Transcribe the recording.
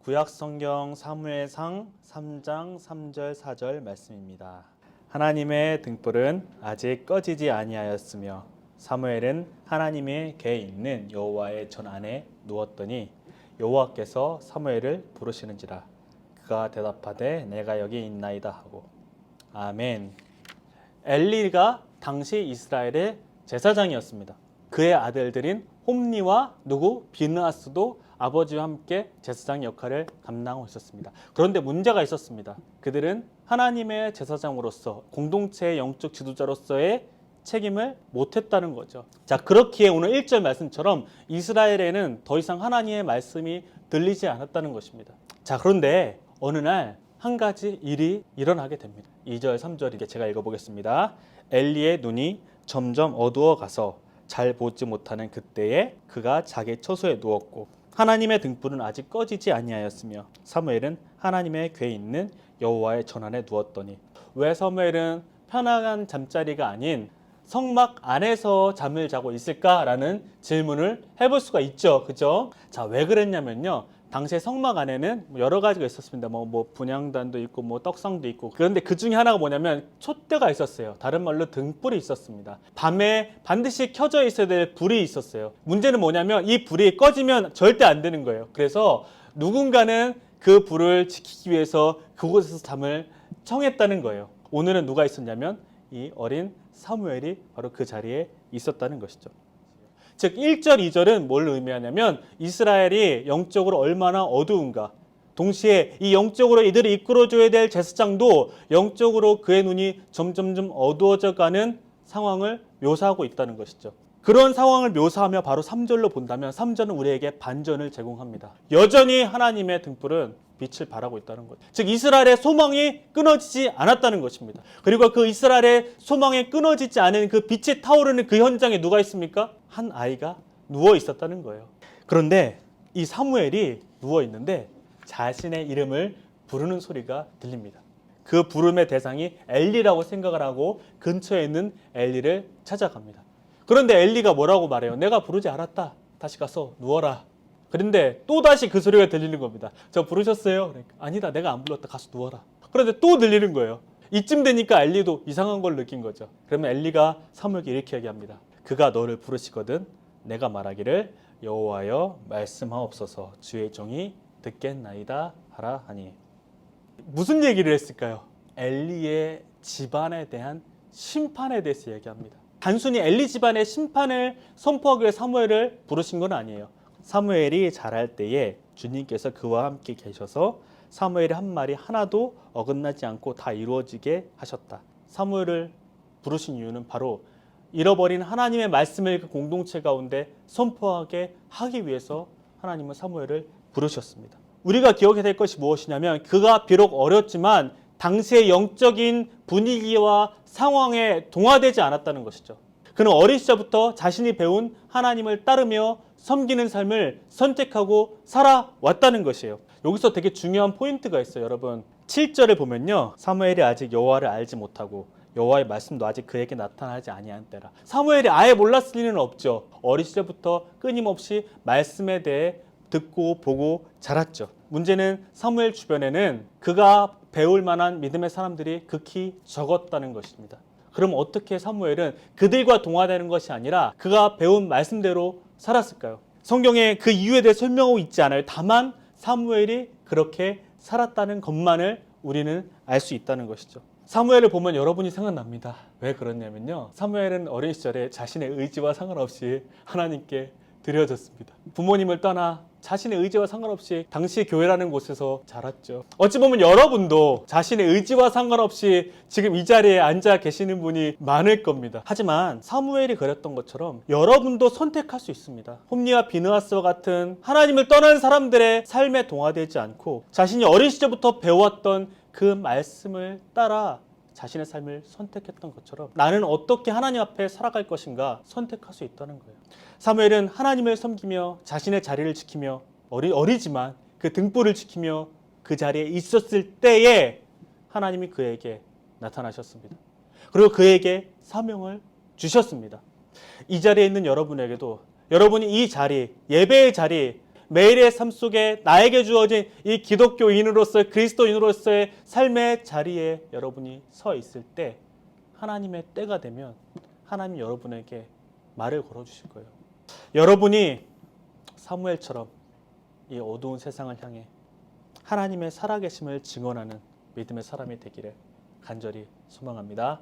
구약성경 사무엘상 3장 3절 4절 말씀입니다. 하나님의 등불은 아직 꺼지지 아니하였으며 사무엘은 하나님의 궤에 있는 여호와의 전 안에 누웠더니 여호와께서 사무엘을 부르시는지라. 그가 대답하되 내가 여기 있나이다 하고. 아멘. 엘리가 당시 이스라엘의 제사장이었습니다. 그의 아들들인 홈니와 비느하스도 아버지와 함께 제사장 역할을 감당하고 있었습니다. 그런데 문제가 있었습니다. 그들은 하나님의 제사장으로서 공동체의 영적 지도자로서의 책임을 못했다는 거죠. 자, 그렇기에 오늘 1절 말씀처럼 이스라엘에는 더 이상 하나님의 말씀이 들리지 않았다는 것입니다. 자, 그런데 어느 날 한 가지 일이 일어나게 됩니다. 2절, 3절 이게 제가 읽어보겠습니다. 엘리의 눈이 점점 어두워 가서 잘 보지 못하는 그때에 그가 자기 처소에 누웠고 하나님의 등불은 아직 꺼지지 아니하였으며 사무엘은 하나님의 궤에 있는 여호와의 전 안에 누웠더니. 왜 사무엘은 편안한 잠자리가 아닌 성막 안에서 잠을 자고 있을까라는 질문을 해볼 수가 있죠. 그죠? 자, 왜 그랬냐면요. 당시에 성막 안에는 여러 가지가 있었습니다. 뭐 분향단도 있고 떡상도 있고. 그런데 그 중에 하나가 뭐냐면 촛대가 있었어요. 다른 말로 등불이 있었습니다. 밤에 반드시 켜져 있어야 될 불이 있었어요. 문제는 뭐냐면 이 불이 꺼지면 절대 안 되는 거예요. 그래서 누군가는 그 불을 지키기 위해서 그곳에서 잠을 청했다는 거예요. 오늘은 누가 있었냐면 이 어린 사무엘이 바로 그 자리에 있었다는 것이죠. 즉 1절, 2절은 뭘 의미하냐면 이스라엘이 영적으로 얼마나 어두운가, 동시에 이 영적으로 이들을 이끌어줘야 될 제사장도 영적으로 그의 눈이 점점점 어두워져 가는 상황을 묘사하고 있다는 것이죠. 그런 상황을 묘사하며 바로 3절로 본다면 3절은 우리에게 반전을 제공합니다. 여전히 하나님의 등불은 빛을 발하고 있다는 것. 즉 이스라엘의 소망이 끊어지지 않았다는 것입니다. 그리고 그 이스라엘의 소망이 끊어지지 않은 그 빛이 타오르는 그 현장에 누가 있습니까? 한 아이가 누워 있었다는 거예요. 그런데 이 사무엘이 누워 있는데 자신의 이름을 부르는 소리가 들립니다. 그 부름의 대상이 엘리라고 생각을 하고 근처에 있는 엘리를 찾아갑니다. 그런데 엘리가 뭐라고 말해요? 내가 부르지 않았다. 다시 가서 누워라. 그런데 또다시 그 소리가 들리는 겁니다. 저 부르셨어요? 그러니까, 아니다. 내가 안 불렀다. 가서 누워라. 그런데 또 들리는 거예요. 이쯤 되니까 엘리도 이상한 걸 느낀 거죠. 그러면 엘리가 사무엘에게 이렇게 얘기합니다. 그가 너를 부르시거든 내가 말하기를 여호와여 말씀하옵소서 주의 종이 듣겠나이다 하라 하니. 무슨 얘기를 했을까요? 엘리의 집안에 대한 심판에 대해서 얘기합니다. 단순히 엘리 집안의 심판을 선포하기 위해 사무엘을 부르신 건 아니에요. 사무엘이 자랄 때에 주님께서 그와 함께 계셔서 사무엘의 한 말이 하나도 어긋나지 않고 다 이루어지게 하셨다. 사무엘을 부르신 이유는 바로 잃어버린 하나님의 말씀을 그 공동체 가운데 선포하게 하기 위해서 하나님은 사무엘을 부르셨습니다. 우리가 기억해야 될 것이 무엇이냐면 그가 비록 어렸지만 당시의 영적인 분위기와 상황에 동화되지 않았다는 것이죠. 그는 어린 시절부터 자신이 배운 하나님을 따르며 섬기는 삶을 선택하고 살아왔다는 것이에요. 여기서 되게 중요한 포인트가 있어요. 여러분 7절을 보면요. 사무엘이 아직 여호와를 알지 못하고 여호와의 말씀도 아직 그에게 나타나지 아니한 때라. 사무엘이 아예 몰랐을 리는 없죠. 어린 시절부터 끊임없이 말씀에 대해 듣고 보고 자랐죠. 문제는 사무엘 주변에는 그가 배울 만한 믿음의 사람들이 극히 적었다는 것입니다. 그럼 어떻게 사무엘은 그들과 동화되는 것이 아니라 그가 배운 말씀대로 살았을까요? 성경에 그 이유에 대해 설명하고 있지 않아요. 다만 사무엘이 그렇게 살았다는 것만을 우리는 알 수 있다는 것이죠. 사무엘을 보면 여러분이 생각납니다. 왜 그러냐면요. 사무엘은 어린 시절에 자신의 의지와 상관없이 하나님께 드려졌습니다. 부모님을 떠나 자신의 의지와 상관없이 당시 교회라는 곳에서 자랐죠. 어찌 보면 여러분도 자신의 의지와 상관없이 지금 이 자리에 앉아 계시는 분이 많을 겁니다. 하지만 사무엘이 그랬던 것처럼 여러분도 선택할 수 있습니다. 홈니와 비느하스와 같은 하나님을 떠난 사람들의 삶에 동화되지 않고 자신이 어린 시절부터 배웠던 그 말씀을 따라 자신의 삶을 선택했던 것처럼 나는 어떻게 하나님 앞에 살아갈 것인가 선택할 수 있다는 거예요. 사무엘은 하나님을 섬기며 자신의 자리를 지키며 어리지만 그 등불을 지키며 그 자리에 있었을 때에 하나님이 그에게 나타나셨습니다. 그리고 그에게 사명을 주셨습니다. 이 자리에 있는 여러분에게도 여러분이 이 자리, 예배의 자리, 매일의 삶 속에 나에게 주어진 이 기독교인으로서 그리스도인으로서의 삶의 자리에 여러분이 서 있을 때 하나님의 때가 되면 하나님 여러분에게 말을 걸어주실 거예요. 여러분이 사무엘처럼 이 어두운 세상을 향해 하나님의 살아계심을 증언하는 믿음의 사람이 되기를 간절히 소망합니다.